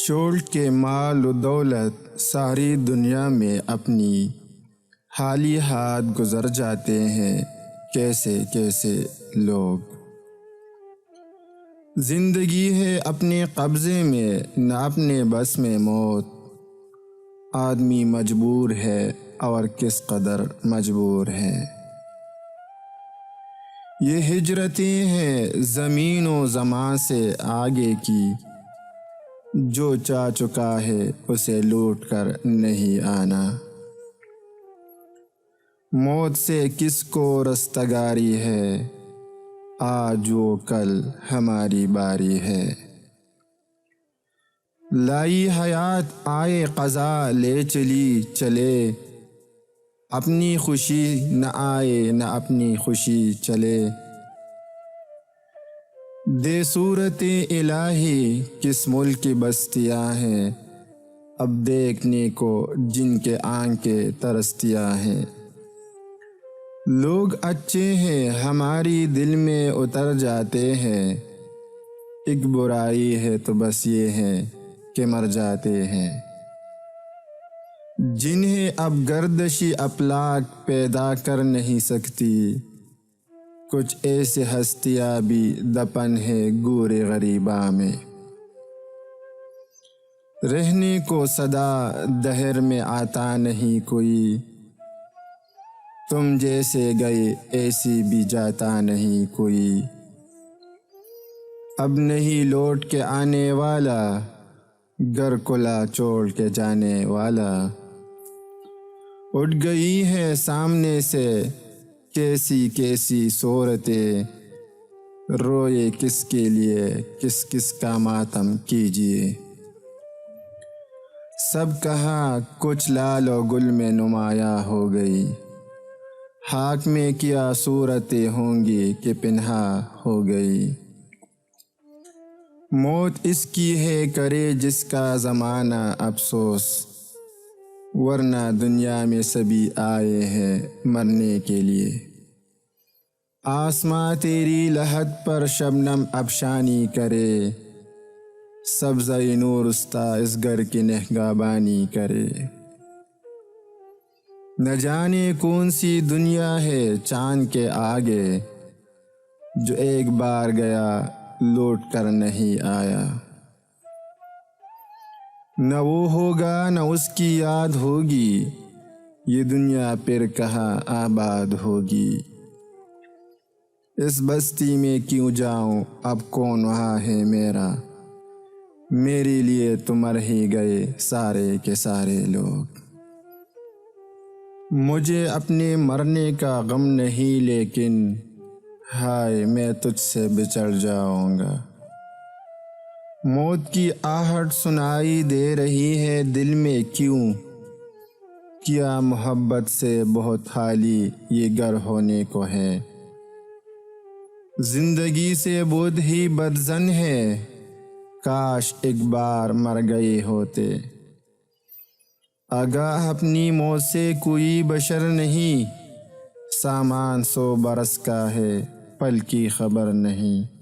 چھوڑ کے مال و دولت ساری دنیا میں اپنی، خالی ہاتھ گزر جاتے ہیں کیسے کیسے لوگ۔ زندگی ہے اپنے قبضے میں نہ اپنے بس میں موت، آدمی مجبور ہے اور کس قدر مجبور ہے۔ یہ ہجرتیں ہیں زمین و زمان سے آگے کی، جو چاہ چکا ہے اسے لوٹ کر نہیں آنا۔ موت سے کس کو رستگاری ہے، آج و کل ہماری باری ہے۔ لائی حیات آئے قضا لے چلی چلے، اپنی خوشی نہ آئے نہ اپنی خوشی چلے۔ دے صورت الہی کس ملک کی بستیاں ہیں، اب دیکھنے کو جن کے آنکھیں ترستیاں ہیں۔ لوگ اچھے ہیں ہماری دل میں اتر جاتے ہیں، ایک برائی ہے تو بس یہ ہے کہ مر جاتے ہیں۔ جنہیں اب گردشی افلاک پیدا کر نہیں سکتی، کچھ ایسے ہستیاں بھی دفن ہے گور غریباں میں۔ رہنے کو صدا دہر میں آتا نہیں کوئی، تم جیسے گئے ایسی بھی جاتا نہیں کوئی۔ اب نہیں لوٹ کے آنے والا، گھر کھلا چھوڑ کے جانے والا۔ اٹھ گئی ہے سامنے سے کیسی کیسی صورتیں، روئے کس کے لیے کس کس کا ماتم کیجیے۔ سب کہاں کچھ لال و گل میں نمایاں ہو گئی، خاک میں کیا صورتیں ہوں گی کہ پنہا ہو گئی۔ موت اس کی ہے کرے جس کا زمانہ افسوس، ورنہ دنیا میں سبھی آئے ہیں مرنے کے لیے۔ آسماں تیری لحد پر شبنم افشانی کرے، سبزہ نورستہ اس گھر کی نگہبانی کرے۔ نہ جانے کون سی دنیا ہے چاند کے آگے، جو ایک بار گیا لوٹ کر نہیں آیا۔ نہ وہ ہوگا نہ اس کی یاد ہوگی، یہ دنیا پھر کہاں آباد ہوگی۔ اس بستی میں کیوں جاؤں اب کون وہاں ہے میرا، میرے لیے تو مر ہی گئے سارے کے سارے لوگ۔ مجھے اپنے مرنے کا غم نہیں لیکن، ہائے میں تجھ سے بچھڑ جاؤں گا۔ موت کی آہٹ سنائی دے رہی ہے دل میں کیوں، کیا محبت سے بہت خالی یہ گھر ہونے کو ہے۔ زندگی سے بہت ہی بدظن ہے، کاش ایک بار مر گئے ہوتے۔ آگاہ اپنی موت سے کوئی بشر نہیں، سامان 100 برس کا ہے پل کی خبر نہیں۔